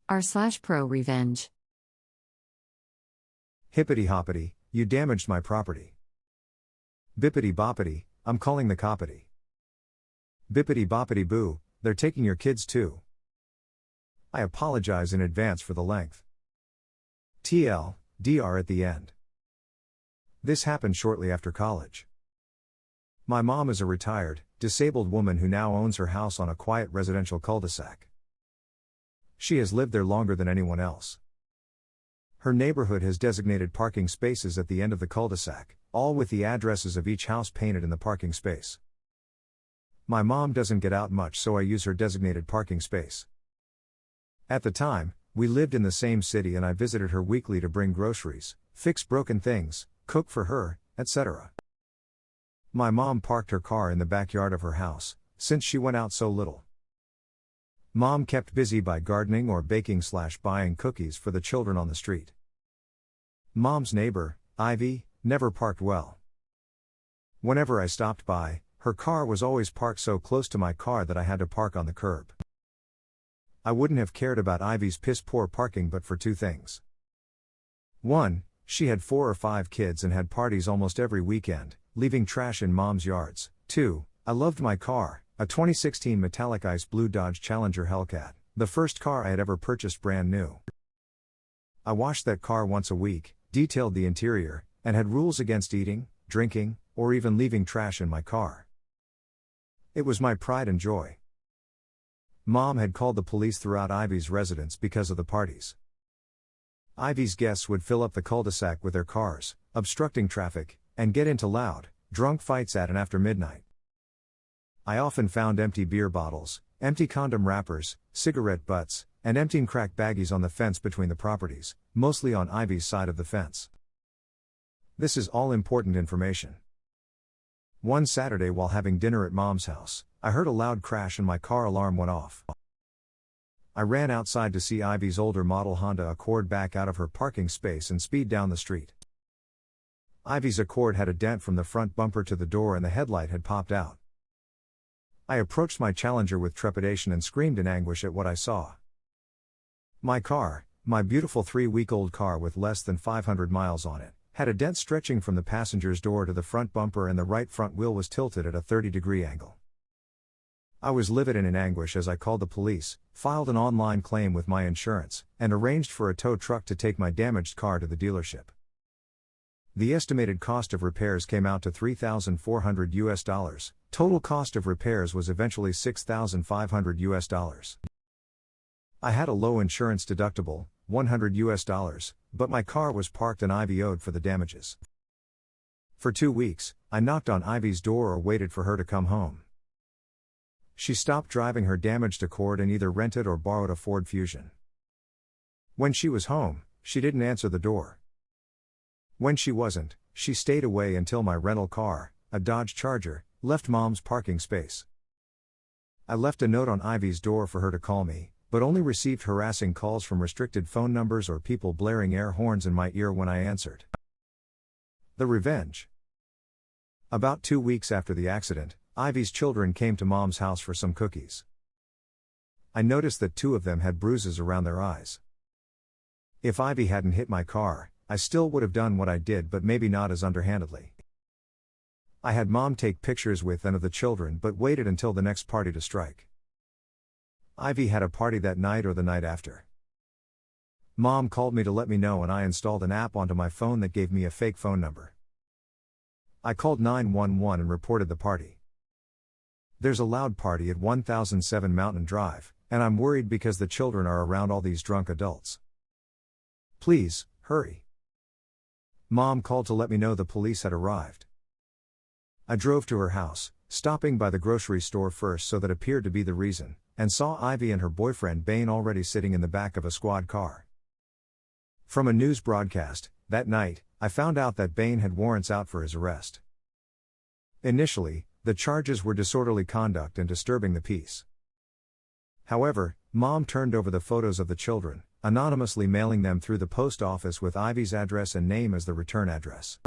r/ProRevenge. Hippity hoppity, you damaged my property. Bippity boppity, I'm calling the coppity. Bippity boppity boo, they're taking your kids too. I apologize in advance for the length. TL, DR at the end. This happened shortly after college. My mom is a retired, disabled woman who now owns her house on a quiet residential cul-de-sac. She has lived there longer than anyone else. Her neighborhood has designated parking spaces at the end of the cul-de-sac, all with the addresses of each house painted in the parking space. My mom doesn't get out much, so I use her designated parking space. At the time, we lived in the same city and I visited her weekly to bring groceries, fix broken things, cook for her, etc. My mom parked her car in the backyard of her house, since she went out so little. Mom kept busy by gardening or baking/buying cookies for the children on the street. Mom's neighbor, Ivy, never parked well. Whenever I stopped by, her car was always parked so close to my car that I had to park on the curb. I wouldn't have cared about Ivy's piss-poor parking but for two things. 1. She had 4 or 5 kids and had parties almost every weekend, leaving trash in Mom's yards. 2. I loved my car, a 2016 metallic ice blue Dodge Challenger Hellcat, the first car I had ever purchased brand new. I washed that car once a week, detailed the interior, and had rules against eating, drinking, or even leaving trash in my car. It was my pride and joy. Mom had called the police throughout Ivy's residence because of the parties. Ivy's guests would fill up the cul-de-sac with their cars, obstructing traffic, and get into loud, drunk fights at and after midnight. I often found empty beer bottles, empty condom wrappers, cigarette butts, and empty crack baggies on the fence between the properties, mostly on Ivy's side of the fence. This is all important information. One Saturday while having dinner at Mom's house, I heard a loud crash and my car alarm went off. I ran outside to see Ivy's older model Honda Accord back out of her parking space and speed down the street. Ivy's Accord had a dent from the front bumper to the door and the headlight had popped out. I approached my Challenger with trepidation and screamed in anguish at what I saw. My car, my beautiful 3-week-old car with less than 500 miles on it, had a dent stretching from the passenger's door to the front bumper and the right front wheel was tilted at a 30-degree angle. I was livid and in anguish as I called the police, filed an online claim with my insurance, and arranged for a tow truck to take my damaged car to the dealership. The estimated cost of repairs came out to $3,400. Total cost of repairs was eventually $6,500. I had a low insurance deductible, $100, but my car was parked and Ivy owed for the damages. For 2 weeks, I knocked on Ivy's door or waited for her to come home. She stopped driving her damaged Accord and either rented or borrowed a Ford Fusion. When she was home, she didn't answer the door. When she wasn't, she stayed away until my rental car, a Dodge Charger, left Mom's parking space. I left a note on Ivy's door for her to call me, but only received harassing calls from restricted phone numbers or people blaring air horns in my ear when I answered. The Revenge. About 2 weeks after the accident, Ivy's children came to Mom's house for some cookies. I noticed that 2 of them had bruises around their eyes. If Ivy hadn't hit my car, I still would have done what I did, but maybe not as underhandedly. I had Mom take pictures with and of the children but waited until the next party to strike. Ivy had a party that night or the night after. Mom called me to let me know and I installed an app onto my phone that gave me a fake phone number. I called 911 and reported the party. There's a loud party at 1007 Mountain Drive, and I'm worried because the children are around all these drunk adults. Please, hurry. Mom called to let me know the police had arrived. I drove to her house, stopping by the grocery store first so that appeared to be the reason, and saw Ivy and her boyfriend Bane already sitting in the back of a squad car. From a news broadcast, that night, I found out that Bane had warrants out for his arrest. Initially, the charges were disorderly conduct and disturbing the peace. However, Mom turned over the photos of the children, anonymously mailing them through the post office with Ivy's address and name as the return address.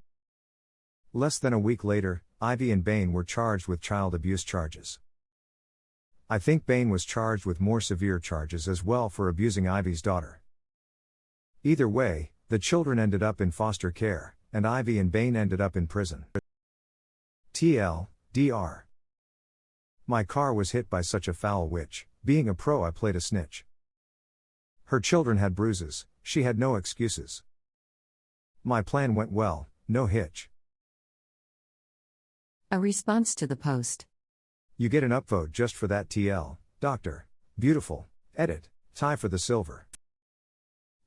Less than a week later, Ivy and Bane were charged with child abuse charges. I think Bain was charged with more severe charges as well for abusing Ivy's daughter. Either way, the children ended up in foster care, and Ivy and Bain ended up in prison. TL, Dr. My car was hit by such a foul witch, being a pro I played a snitch. Her children had bruises, she had no excuses. My plan went well, no hitch. A response to the post. You get an upvote just for that TL, Doctor. Beautiful. Edit. Tie for the silver.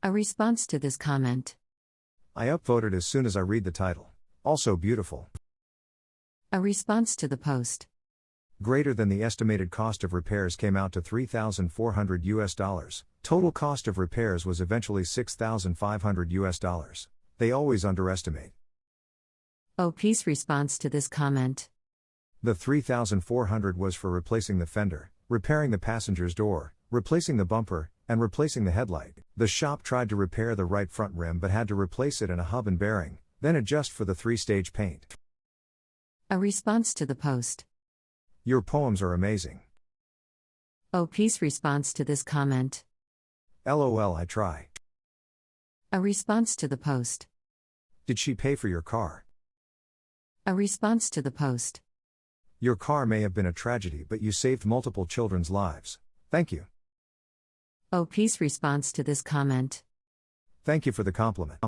A response to this comment. I upvoted as soon as I read the title. Also beautiful. A response to the post. Greater than the estimated cost of repairs came out to $3,400. Total cost of repairs was eventually $6,500. They always underestimate. OP's response to this comment. The $3,400 was for replacing the fender, repairing the passenger's door, replacing the bumper, and replacing the headlight. The shop tried to repair the right front rim but had to replace it and a hub and bearing, then adjust for the 3-stage paint. A response to the post. Your poems are amazing. OP's response to this comment. LOL, I try. A response to the post. Did she pay for your car? A response to the post. Your car may have been a tragedy, but you saved multiple children's lives. Thank you. OP's response to this comment. Thank you for the compliment.